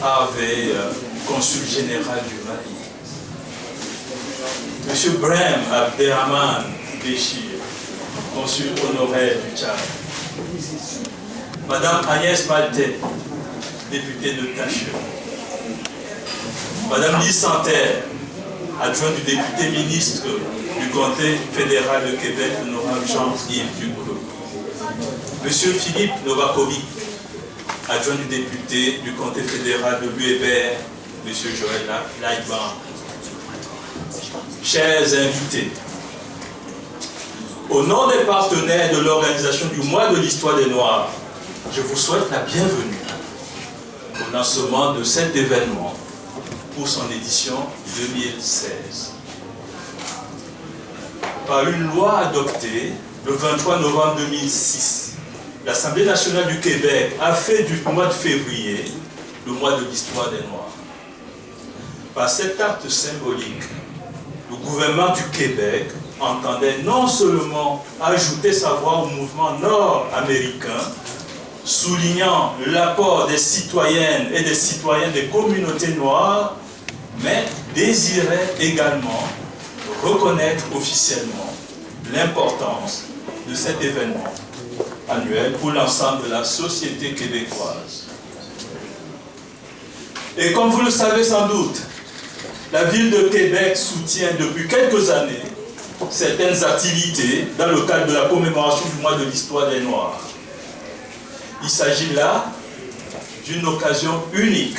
Harvey, consul général du Mali. M. Brem Abderrahman Béchir, consul honoraire du Tchad. Madame Agnès Maltais, députée de Tacheux. Madame Lise Santerre, adjointe du député ministre du comté fédéral de Québec, l'honorable Jean-Yves Duclos. Monsieur Philippe Novakovic, adjoint du député du comté fédéral de l'UEBR, Monsieur Joël Lightban. Chers invités, au nom des partenaires de l'organisation du mois de l'histoire des Noirs, je vous souhaite la bienvenue au lancement de cet événement pour son édition 2016. Par une loi adoptée le 23 novembre 2006, l'Assemblée nationale du Québec a fait du mois de février le mois de l'histoire des Noirs. Par cet acte symbolique, le gouvernement du Québec entendait non seulement ajouter sa voix au mouvement nord-américain, soulignant l'apport des citoyennes et des citoyens des communautés noires, mais désirait également reconnaître officiellement l'importance de cet événement annuel pour l'ensemble de la société québécoise. Et comme vous le savez sans doute, la ville de Québec soutient depuis quelques années certaines activités dans le cadre de la commémoration du mois de l'histoire des Noirs. Il s'agit là d'une occasion unique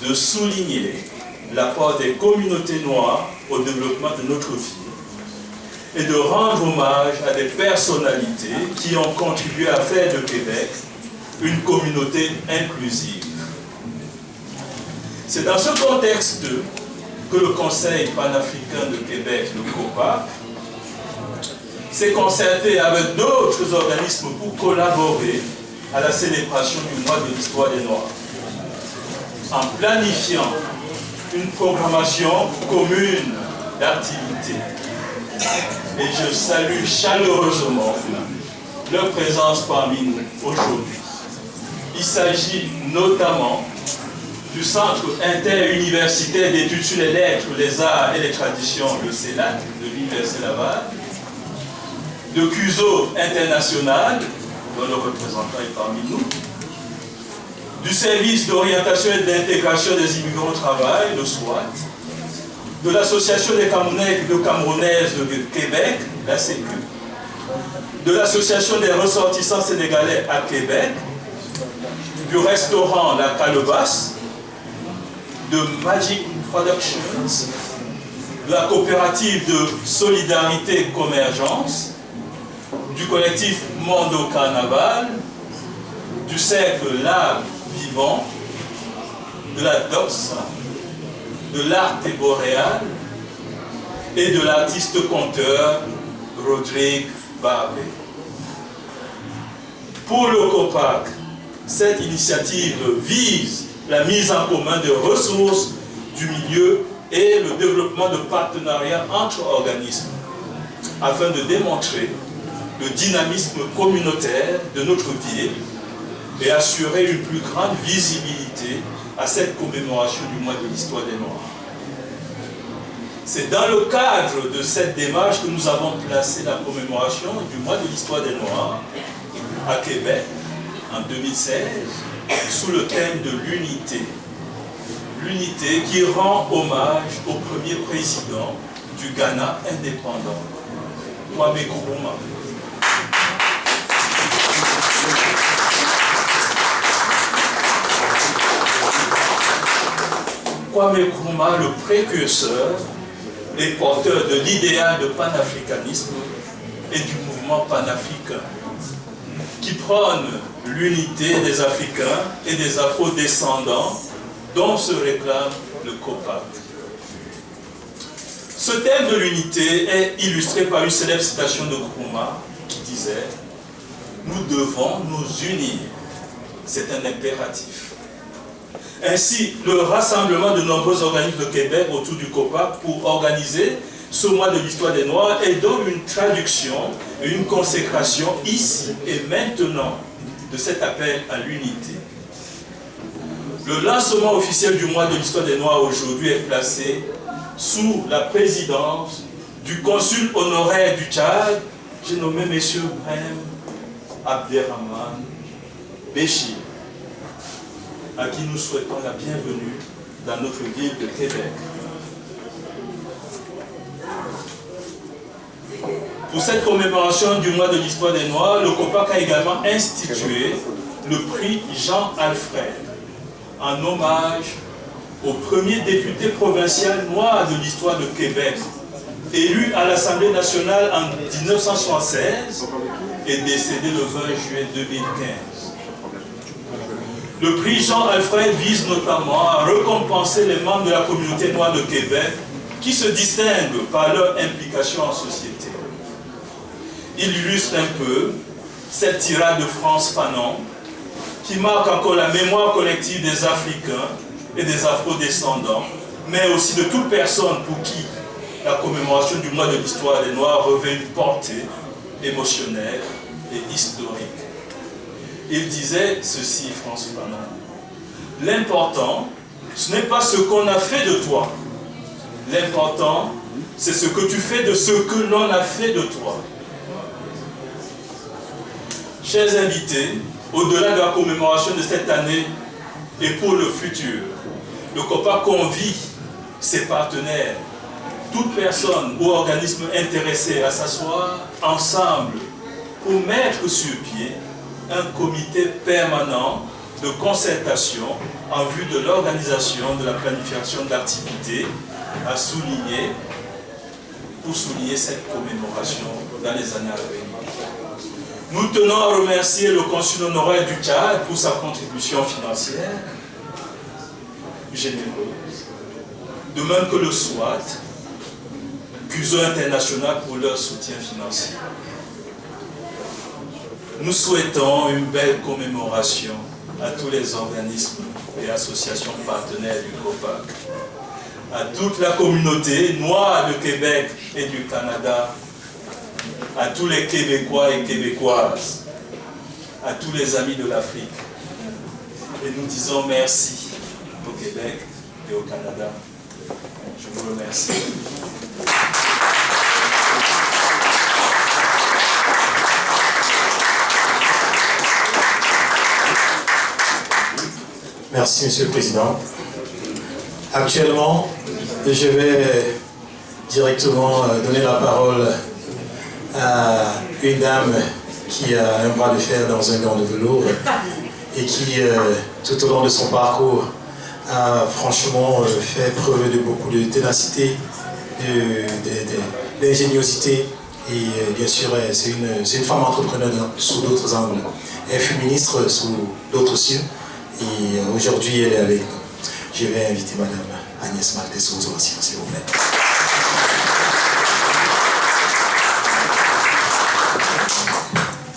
de souligner l'apport des communautés noires au développement de notre ville et de rendre hommage à des personnalités qui ont contribué à faire de Québec une communauté inclusive. C'est dans ce contexte que le Conseil panafricain de Québec, le COPAC, s'est concerté avec d'autres organismes pour collaborer à la célébration du mois de l'histoire des Noirs, en planifiant une programmation commune d'activités. Et je salue chaleureusement leur présence parmi nous aujourd'hui. Il s'agit notamment du Centre interuniversitaire d'études sur les lettres, les arts et les traditions, le CELAT, de l'Université Laval, de CUSO International, dont le représentant est parmi nous, du service d'orientation et d'intégration des immigrants au travail, le SWAT, de l'Association des Camerounaises de Québec, la Sécu, de l'Association des ressortissants sénégalais à Québec, du restaurant La Calebasse, de Magic Productions, de la coopérative de solidarité Convergence, du collectif Mondo Carnaval, du cercle L'Art Vivant, de la DOPS, de l'Arte Boréal et de l'artiste-conteur Rodrigue Barbé. Pour le COPAC, cette initiative vise la mise en commun de ressources du milieu et le développement de partenariats entre organismes afin de démontrer le dynamisme communautaire de notre ville et assurer une plus grande visibilité à cette commémoration du mois de l'histoire des Noirs. C'est dans le cadre de cette démarche que nous avons placé la commémoration du mois de l'histoire des Noirs à Québec en 2016 sous le thème de l'unité. L'unité qui rend hommage au premier président du Ghana indépendant, Kwame Nkrumah. Kwame Nkrumah, le précurseur et porteur de l'idéal de panafricanisme et du mouvement panafricain, qui prône l'unité des Africains et des Afro-descendants dont se réclame le COPAC. Ce thème de l'unité est illustré par une célèbre citation de Nkrumah qui disait « Nous devons nous unir, c'est un impératif ». Ainsi, le rassemblement de nombreux organismes de Québec autour du COPAC pour organiser ce mois de l'histoire des Noirs est donc une traduction et une consécration ici et maintenant de cet appel à l'unité. Le lancement officiel du mois de l'histoire des Noirs aujourd'hui est placé sous la présidence du consul honoraire du Tchad, j'ai nommé M. Brahim Abderrahmane Béchir, à qui nous souhaitons la bienvenue dans notre ville de Québec. Pour cette commémoration du mois de l'histoire des Noirs, le COPAC a également institué le prix Jean-Alfred en hommage au premier député provincial noir de l'histoire de Québec, élu à l'Assemblée nationale en 1976 et décédé le 20 juillet 2015. Le prix Jean-Alfred vise notamment à récompenser les membres de la communauté noire de Québec qui se distinguent par leur implication en société. Il illustre un peu cette tirade de France Fanon qui marque encore la mémoire collective des Africains et des Afro-descendants, mais aussi de toute personne pour qui la commémoration du mois de l'histoire des Noirs revêt une portée émotionnelle et historique. Il disait ceci, François Fanon: l'important, ce n'est pas ce qu'on a fait de toi. L'important, c'est ce que tu fais de ce que l'on a fait de toi. Chers invités, au-delà de la commémoration de cette année et pour le futur, le COPAC convie ses partenaires, toute personne ou organisme intéressé à s'asseoir ensemble pour mettre sur pied un comité permanent de concertation en vue de l'organisation de la planification d'activités à souligner pour souligner cette commémoration dans les années à venir. Nous tenons à remercier le consul honoraire du Tchad pour sa contribution financière généreuse, de même que le SWAT, CUSO International pour leur soutien financier. Nous souhaitons une belle commémoration à tous les organismes et associations partenaires du COPAC, à toute la communauté noire de Québec et du Canada, à tous les Québécois et Québécoises, à tous les amis de l'Afrique. Et nous disons merci au Québec et au Canada. Je vous remercie. Merci, Monsieur le Président. Actuellement, je vais directement donner la parole à une dame qui a un bras de fer dans un gant de velours et qui, tout au long de son parcours, a franchement fait preuve de beaucoup de ténacité, d'ingéniosité et bien sûr, c'est une femme entrepreneur sous d'autres angles. Elle fut ministre sous d'autres cieux et aujourd'hui, elle est avec nous. Je vais inviter Madame Agnès Maltès-Souza, s'il vous plaît.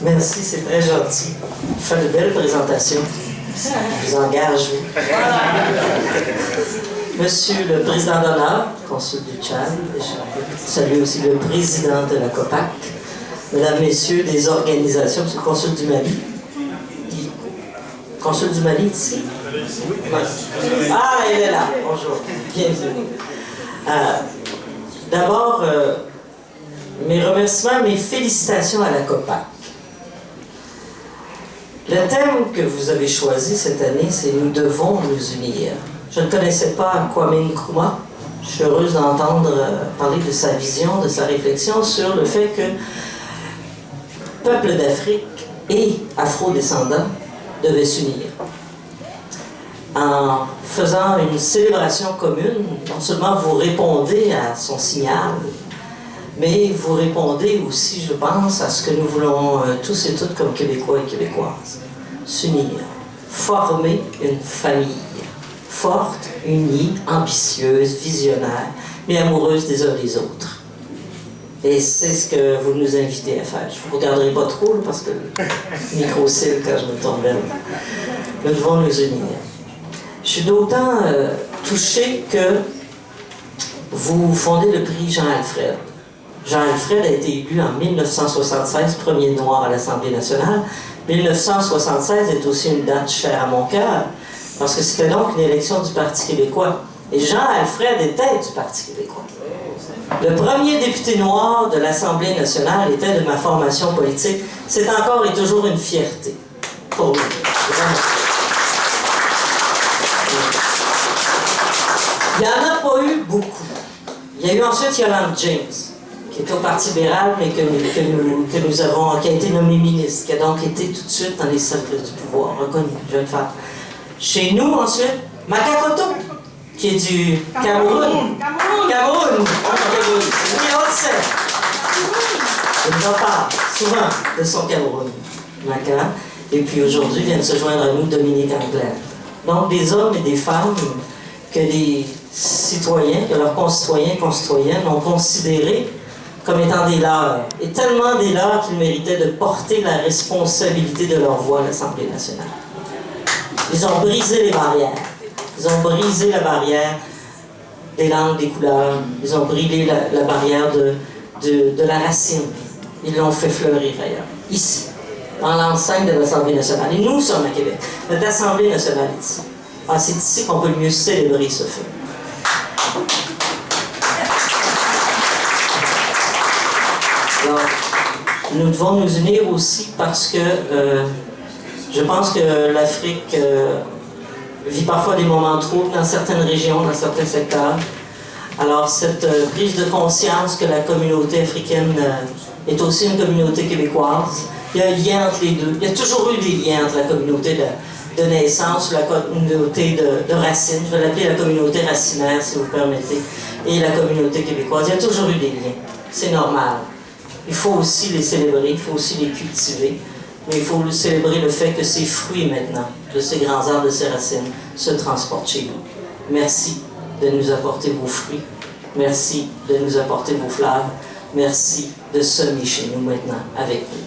Merci, c'est très gentil. Vous faites de belles présentations. Je vous engage, vous. Monsieur le Président d'honneur, consul du Tchad, je salue aussi le Président de la COPAC, Mesdames, Messieurs des organisations, Monsieur le consul du Mali. Consul du Mali, ici? Ah, il est là. Bonjour. Bienvenue. D'abord, mes remerciements, mes félicitations à la COPAC. Le thème que vous avez choisi cette année, c'est « Nous devons nous unir ». Je ne connaissais pas Kwame Nkrumah. Je suis heureuse d'entendre parler de sa vision, de sa réflexion sur le fait que peuple d'Afrique et afro-descendants devaient s'unir. En faisant une célébration commune, non seulement vous répondez à son signal, mais vous répondez aussi, je pense, à ce que nous voulons tous et toutes comme Québécois et Québécoises. S'unir, former une famille forte, unie, ambitieuse, visionnaire, mais amoureuse des uns des autres. Et c'est ce que vous nous invitez à faire. Je ne vous regarderai pas trop, parce que le micro cille quand je me tourne vers vous. Nous devons nous unir. Je suis d'autant touchée que vous fondez le prix Jean-Alfred. Jean-Alfred a été élu en 1976, premier noir à l'Assemblée nationale. 1976 est aussi une date chère à mon cœur, parce que c'était donc une élection du Parti québécois. Et Jean-Alfred était du Parti québécois. Le premier député noir de l'Assemblée nationale était de ma formation politique. C'est encore et toujours une fierté pour nous. Il n'y en a pas eu beaucoup. Il y a eu ensuite Yolande James, qui était au Parti libéral, mais qui a été nommée ministre, qui a donc été tout de suite dans les cercles du pouvoir, reconnue, jeune femme. Chez nous, ensuite, Makakoto, qui est du Cameroun. Cameroun! Il nous en parle souvent de son Cameroun. Maka. Et puis aujourd'hui, vient de se joindre à nous Dominique Anglade. Donc des hommes et des femmes que les citoyens, que leurs concitoyens et concitoyennes ont considérés comme étant des leurs. Et tellement des leurs qu'ils méritaient de porter la responsabilité de leur voix à l'Assemblée nationale. Ils ont brisé les barrières. Ils ont brisé la barrière des langues, des couleurs. Ils ont brisé la barrière de la racine. Ils l'ont fait fleurir ailleurs. Ici, dans l'enceinte de l'Assemblée nationale. Et nous sommes à Québec. Notre Assemblée nationale est ici. Ah, c'est ici qu'on peut le mieux célébrer ce fait. Alors, nous devons nous unir aussi parce que je pense que l'Afrique vit parfois des moments troubles dans certaines régions, dans certains secteurs. Alors, cette prise de conscience que la communauté africaine est aussi une communauté québécoise, il y a un lien entre les deux. Il y a toujours eu des liens entre la communauté de naissance, la communauté de racines, je vais l'appeler la communauté racinaire, si vous permettez, et la communauté québécoise. Il y a toujours eu des liens. C'est normal. Il faut aussi les célébrer, il faut aussi les cultiver, mais il faut célébrer le fait que ces fruits maintenant, de ces grands arbres, de ces racines, se transportent chez nous. Merci de nous apporter vos fruits. Merci de nous apporter vos fleurs. Merci de semer chez nous maintenant avec nous.